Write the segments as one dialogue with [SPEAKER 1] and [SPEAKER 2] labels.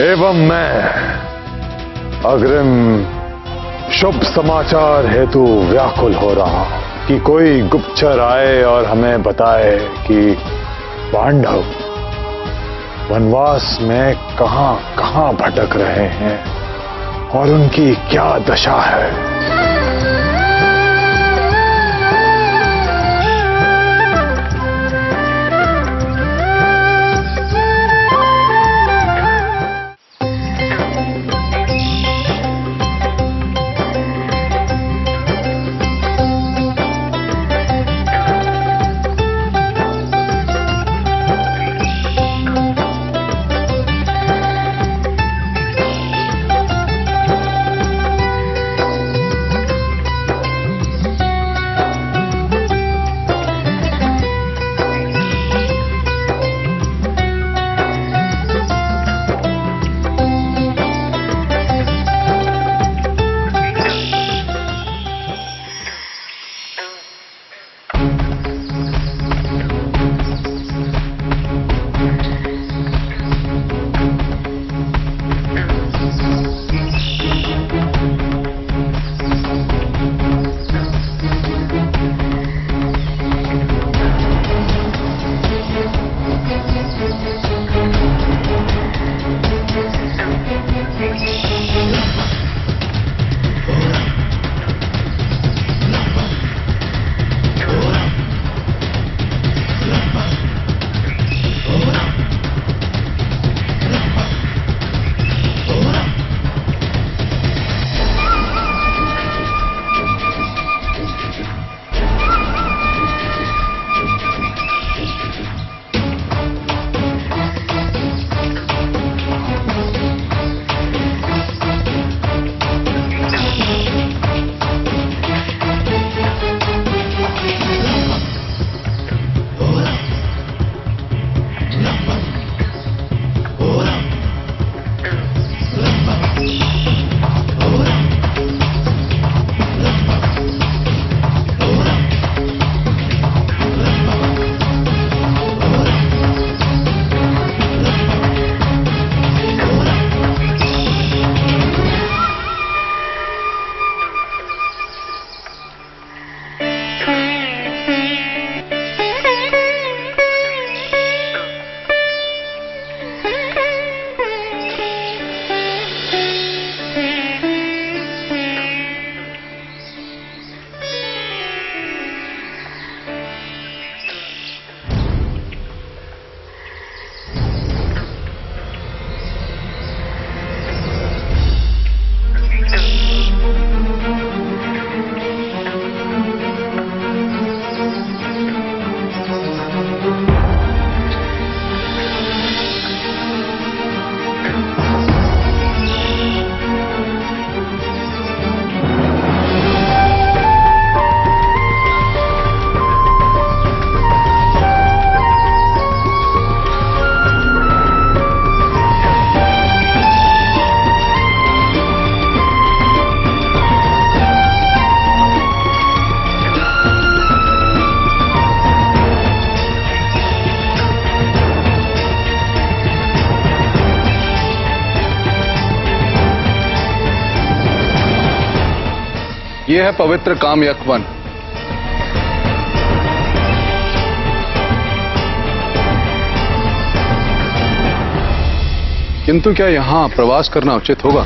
[SPEAKER 1] एवं मैं अग्रिम शुभ समाचार हेतु व्याकुल हो रहा कि कोई गुप्तचर आए और हमें बताए कि पांडव वनवास में कहां भटक रहे हैं और उनकी क्या दशा है।
[SPEAKER 2] ये है पवित्र कामयक वन। किंतु क्या यहाँ प्रवास करना उचित होगा?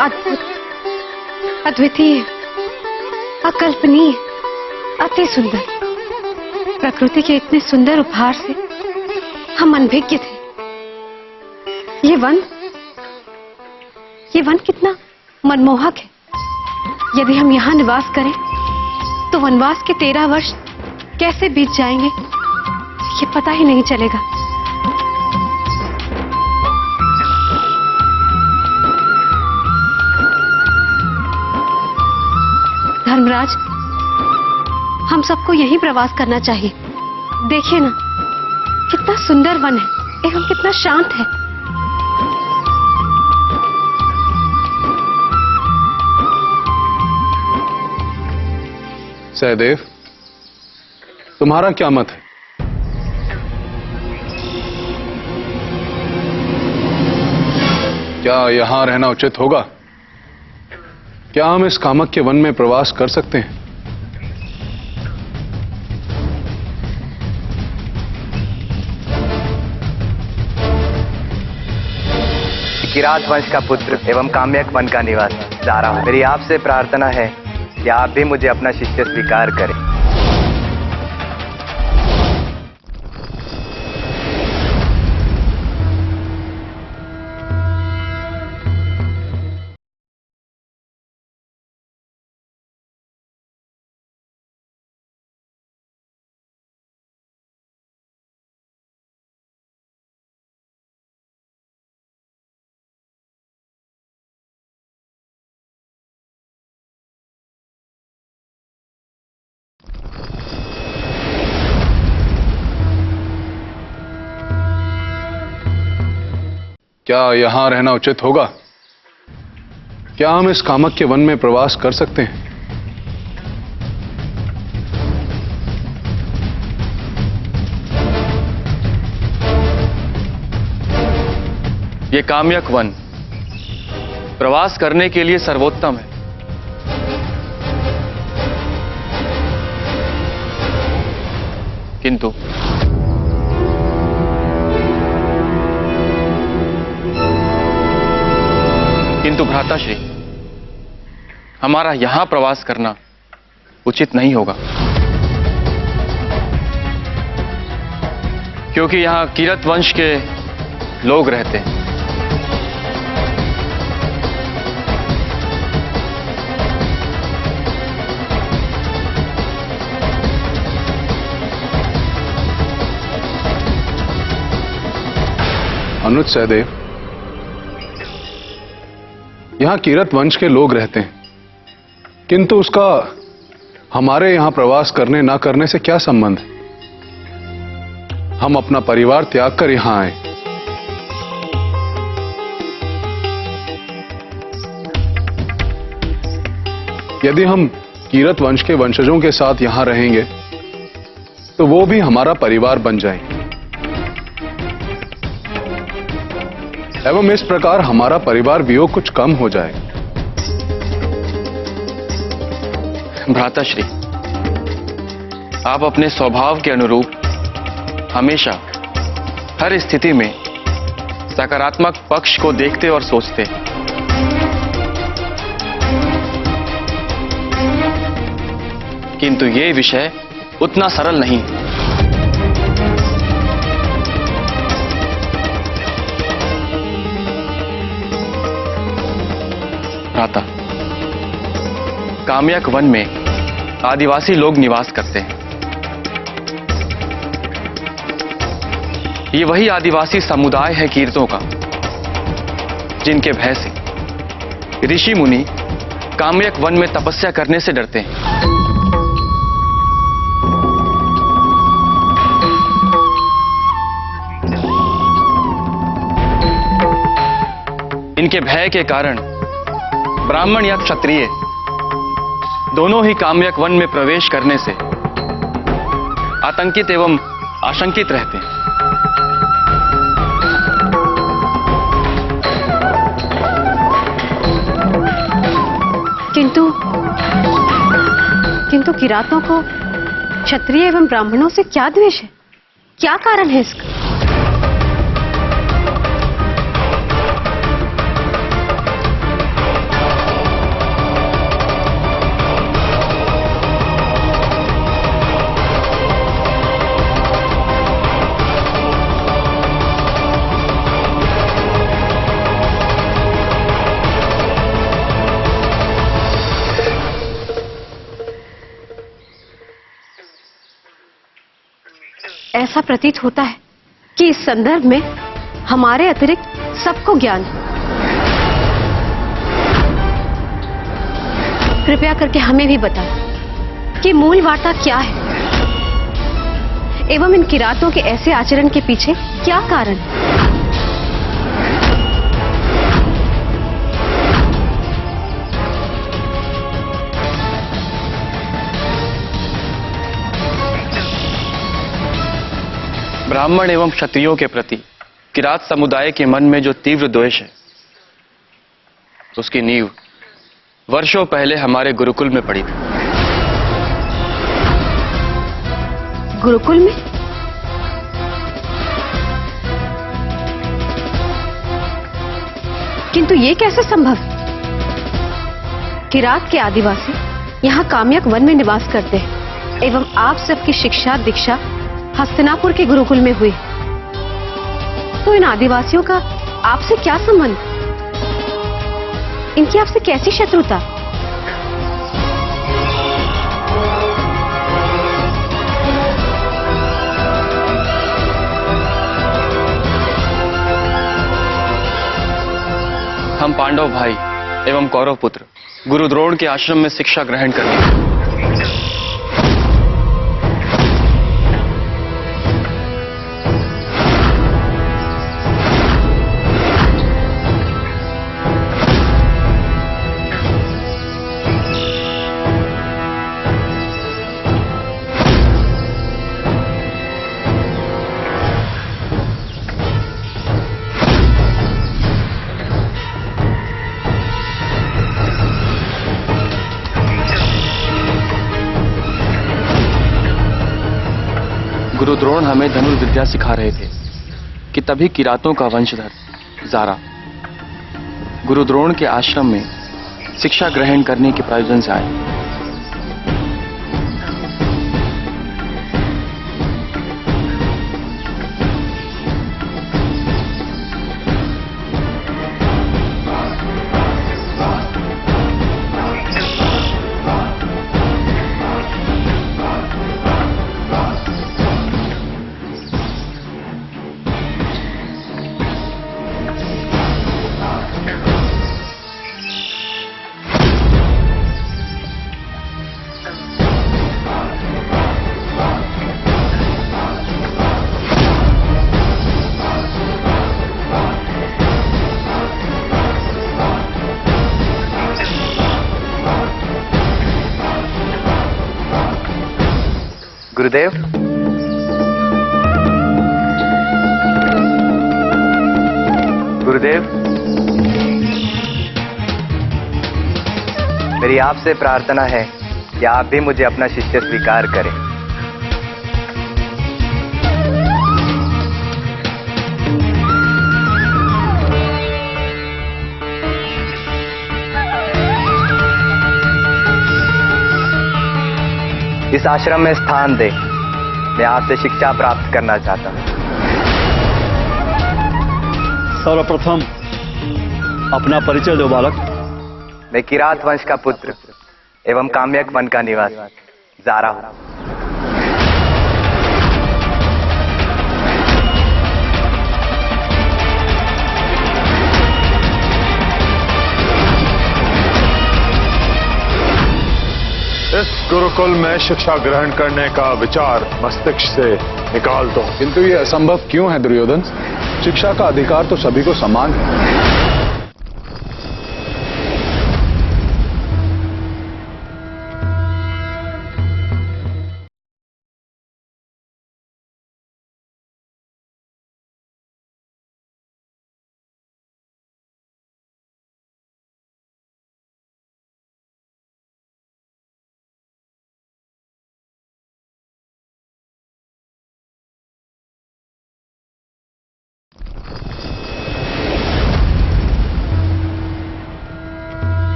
[SPEAKER 3] अद्भुत, अद्वितीय, अकल्पनीय, अति सुंदर। प्रकृति के इतने सुंदर उपहार से हम अनभिज्ञ थे। ये वन कितना मनमोहक है। यदि हम यहाँ निवास करें तो वनवास के 13 वर्ष कैसे बीत जाएंगे ये पता ही नहीं चलेगा। धर्मराज, हम सबको यही प्रवास करना चाहिए। देखिए ना, कितना सुंदर वन है एवं कितना शांत है।
[SPEAKER 2] सहदेव, तुम्हारा क्या मत है? क्या यहां रहना उचित होगा? क्या हम इस कामक्य वन में प्रवास कर सकते हैं?
[SPEAKER 4] किरात वंश का पुत्र एवं काम्यक वन का निवास जा रहा हूं। मेरी आपसे प्रार्थना है कि आप भी मुझे अपना शिष्य स्वीकार करें।
[SPEAKER 2] क्या यहां रहना उचित होगा? क्या हम इस कामक्य वन में प्रवास कर सकते हैं?
[SPEAKER 5] ये काम्यक वन प्रवास करने के लिए सर्वोत्तम है। किंतु भ्राताश्री, हमारा यहां प्रवास करना उचित नहीं होगा, क्योंकि यहां किरत वंश के लोग रहते हैं।
[SPEAKER 2] अनुज सहदेव, यहां किरत वंश के लोग रहते हैं, किंतु उसका हमारे यहां प्रवास करने ना करने से क्या संबंध है? हम अपना परिवार त्याग कर यहां आए। यदि हम किरत वंश के वंशजों के साथ यहां रहेंगे तो वो भी हमारा परिवार बन जाएंगे एवं इस प्रकार हमारा परिवार वियोग कुछ कम हो जाएगा।
[SPEAKER 5] भ्राताश्री, आप अपने स्वभाव के अनुरूप हमेशा हर स्थिति में सकारात्मक पक्ष को देखते और सोचते। किंतु ये विषय उतना सरल नहीं। भ्राता, काम्यक वन में आदिवासी लोग निवास करते हैं। ये वही आदिवासी समुदाय है कीर्तों का, जिनके भय से ऋषि मुनि काम्यक वन में तपस्या करने से डरते हैं। इनके भय के कारण ब्राह्मण या क्षत्रिय दोनों ही काम्यक वन में प्रवेश करने से आतंकित एवं आशंकित रहते हैं।
[SPEAKER 3] किंतु किरातों को क्षत्रिय एवं ब्राह्मणों से क्या द्वेष है? क्या कारण है इसका? ऐसा प्रतीत होता है कि इस संदर्भ में हमारे अतिरिक्त सबको ज्ञान है। कृपया करके हमें भी बताएं कि मूल वार्ता क्या है एवं इन किरातों के ऐसे आचरण के पीछे क्या कारण।
[SPEAKER 5] ब्राह्मण एवं क्षत्रियों के प्रति किरात समुदाय के मन में जो तीव्र द्वेष है, उसकी नींव वर्षों पहले हमारे गुरुकुल में पड़ी थी।
[SPEAKER 3] गुरुकुल में? किंतु ये कैसे संभव? किरात के आदिवासी यहाँ काम्यक वन में निवास करते हैं एवं आप सबकी शिक्षा दीक्षा हस्तिनापुर के गुरुकुल में हुई, तो इन आदिवासियों का आपसे क्या संबंध? इनकी आपसे कैसी शत्रुता?
[SPEAKER 5] हम पांडव भाई एवं कौरव पुत्र गुरु द्रोण के आश्रम में शिक्षा ग्रहण करने गुरु द्रोण हमें धनुर्विद्या सिखा रहे थे कि तभी किरातों का वंशधर जारा गुरु द्रोण के आश्रम में शिक्षा ग्रहण करने के प्रयोजन से आए।
[SPEAKER 4] गुरुदेव, गुरुदेव, मेरी आपसे प्रार्थना है कि आप भी मुझे अपना शिष्य स्वीकार करें। इस आश्रम में स्थान दे, मैं आपसे शिक्षा प्राप्त करना चाहता हूं।
[SPEAKER 6] सर्वप्रथम अपना परिचय दो बालक।
[SPEAKER 4] मैं किरात वंश का पुत्र एवं काम्यक वन का निवासी जारा हूं।
[SPEAKER 1] इस गुरुकुल में शिक्षा ग्रहण करने का विचार मस्तिष्क से निकाल दो।
[SPEAKER 2] किंतु ये असंभव क्यों है दुर्योधन? शिक्षा का अधिकार तो सभी को समान है।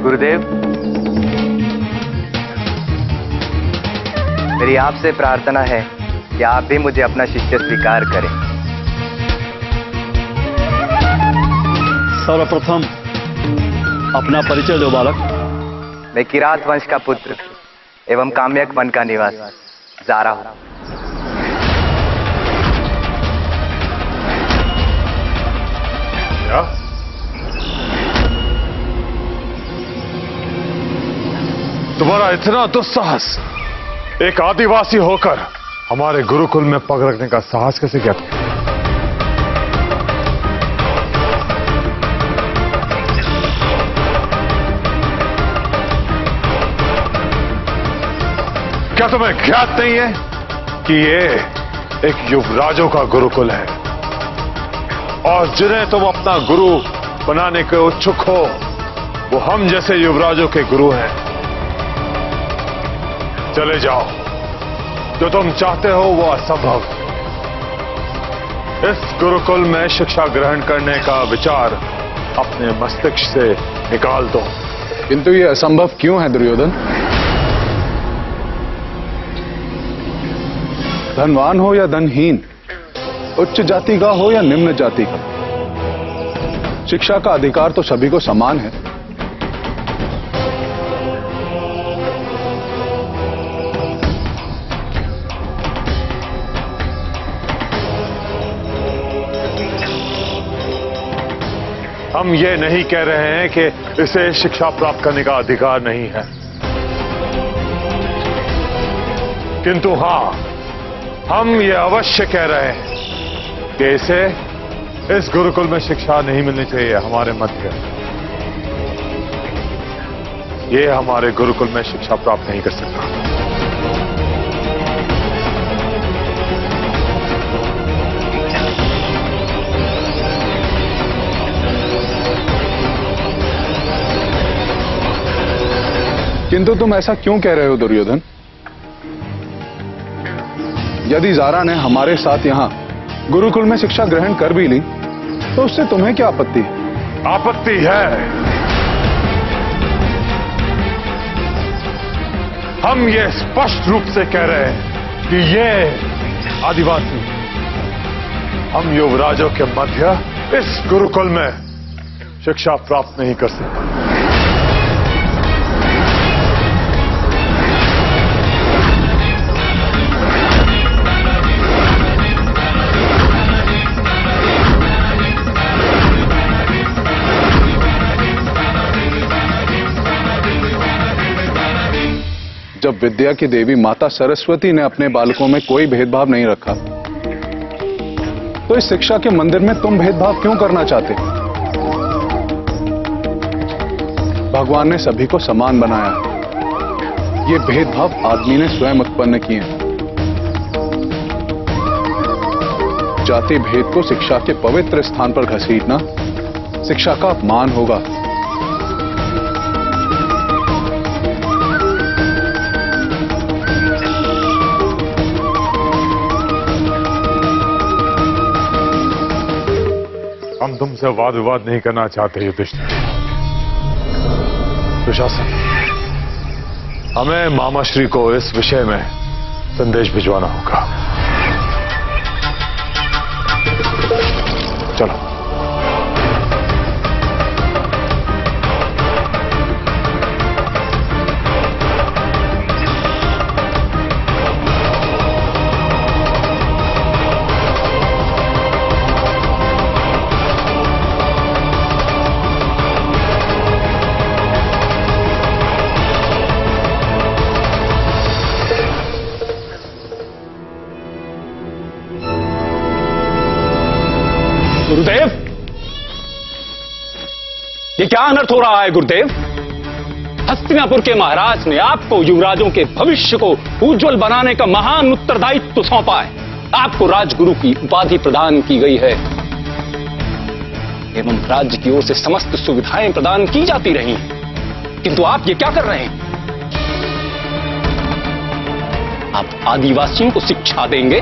[SPEAKER 4] गुरुदेव, मेरी आपसे प्रार्थना है कि आप भी मुझे अपना शिष्य स्वीकार करें।
[SPEAKER 6] सर्वप्रथम अपना परिचय दो बालक।
[SPEAKER 4] मैं किरात वंश का पुत्र एवं काम्यक वन का निवासी जारा हूं।
[SPEAKER 1] क्या? तुम्हारा इतना दुस्साहस, एक आदिवासी होकर हमारे गुरुकुल में पग रखने का साहस कैसे किया तुमने? क्या तुम्हें ज्ञात नहीं है कि ये एक युवराजों का गुरुकुल है और जिन्हें तुम अपना गुरु बनाने के इच्छुक हो वो हम जैसे युवराजों के गुरु हैं। चले जाओ, जो तुम चाहते हो वो असंभव। इस गुरुकुल में शिक्षा ग्रहण करने का विचार अपने मस्तिष्क से निकाल दो।
[SPEAKER 2] किंतु ये असंभव क्यों है दुर्योधन? धनवान हो या धनहीन, उच्च जाति का हो या निम्न जाति का, शिक्षा का अधिकार तो सभी को समान है।
[SPEAKER 1] हम ये नहीं कह रहे हैं कि इसे शिक्षा प्राप्त करने का अधिकार नहीं है, किंतु हां, हम ये अवश्य कह रहे हैं कि इसे इस गुरुकुल में शिक्षा नहीं मिलनी चाहिए हमारे मध्य। ये हमारे गुरुकुल में शिक्षा प्राप्त नहीं कर सकता।
[SPEAKER 2] किंतु तुम ऐसा क्यों कह रहे हो दुर्योधन? यदि ज़ारा ने हमारे साथ यहां गुरुकुल में शिक्षा ग्रहण कर भी ली तो उससे तुम्हें क्या आपत्ति है?
[SPEAKER 1] आपत्ति है। हम ये स्पष्ट रूप से कह रहे हैं कि ये आदिवासी हम युवराजों के मध्य इस गुरुकुल में शिक्षा प्राप्त नहीं कर सकते।
[SPEAKER 2] जब विद्या की देवी माता सरस्वती ने अपने बालकों में कोई भेदभाव नहीं रखा तो इस शिक्षा के मंदिर में तुम भेदभाव क्यों करना चाहते? भगवान ने सभी को समान बनाया है। ये भेदभाव आदमी ने स्वयं उत्पन्न किए हैं। जाति भेद को शिक्षा के पवित्र स्थान पर घसीटना शिक्षा का अपमान होगा।
[SPEAKER 1] हम तुमसे वाद विवाद नहीं करना चाहते युधिष्ठिर। दुशासन, हमें मामाश्री को इस विषय में संदेश भिजवाना होगा। चलो।
[SPEAKER 6] गुरुदेव, ये क्या अनर्थ हो रहा है गुरुदेव? हस्तिनापुर के महाराज ने आपको युवराजों के भविष्य को उज्जवल बनाने का महान उत्तरदायित्व सौंपा है। आपको राजगुरु की उपाधि प्रदान की गई है एवं राज्य की ओर से समस्त सुविधाएं प्रदान की जाती रही हैं। किंतु आप ये क्या कर रहे हैं? आप आदिवासियों को शिक्षा देंगे?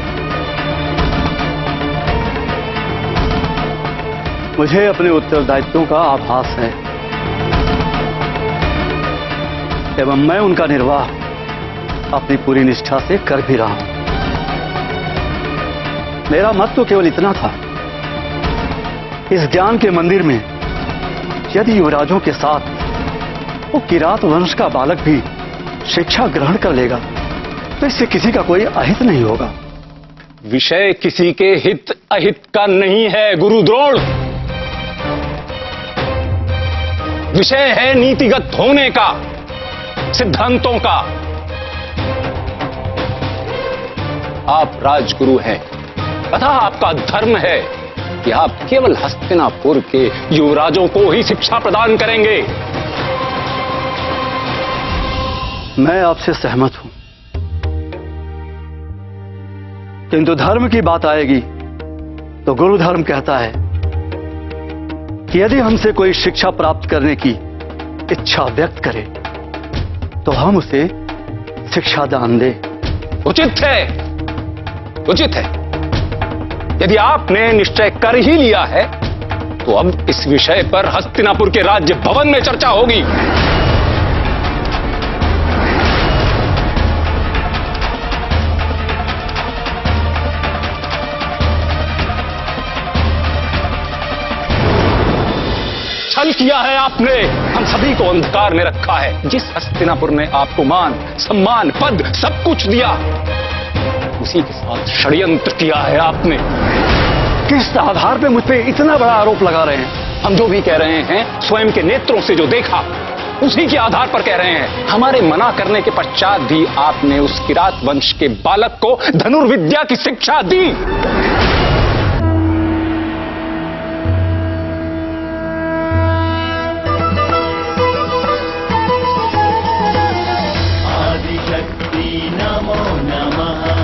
[SPEAKER 7] मुझे अपने उत्तरदायित्वों का आभास है एवं मैं उनका निर्वाह अपनी पूरी निष्ठा से कर भी रहा हूं। मेरा मत तो केवल इतना था, इस ज्ञान के मंदिर में यदि युवराजों के साथ वो किरात वंश का बालक भी शिक्षा ग्रहण कर लेगा तो इससे किसी का कोई अहित नहीं होगा।
[SPEAKER 6] विषय किसी के हित अहित का नहीं है गुरुद्रोण, विषय है नीतिगत होने का। सिद्धांतों का। आप राजगुरु हैं, अतः आपका धर्म है कि आप केवल हस्तिनापुर के युवराजों को ही शिक्षा प्रदान करेंगे।
[SPEAKER 7] मैं आपसे सहमत हूं, किंतु धर्म की बात आएगी तो गुरु धर्म कहता है कि यदि हमसे कोई शिक्षा प्राप्त करने की इच्छा व्यक्त करे तो हम उसे शिक्षा दान दें।
[SPEAKER 6] उचित है, उचित है। यदि आपने निश्चय कर ही लिया है तो अब इस विषय पर हस्तिनापुर के राज्य भवन में चर्चा होगी। छल किया है आपने, हम सभी को अंधकार में रखा है। जिस हस्तिनापुर ने आपको मान, सम्मान, पद सब कुछ दिया, उसी के साथ षड्यंत्र किया है आपने।
[SPEAKER 7] किस आधार पे मुझ पे इतना बड़ा आरोप लगा रहे हैं?
[SPEAKER 6] हम जो भी कह रहे हैं स्वयं के नेत्रों से जो देखा उसी के आधार पर कह रहे हैं। हमारे मना करने के पश्चात भी आपने उस किरात वंश के बालक को धनुर्विद्या की शिक्षा दी।
[SPEAKER 8] आदिशक्ति नमो नमः।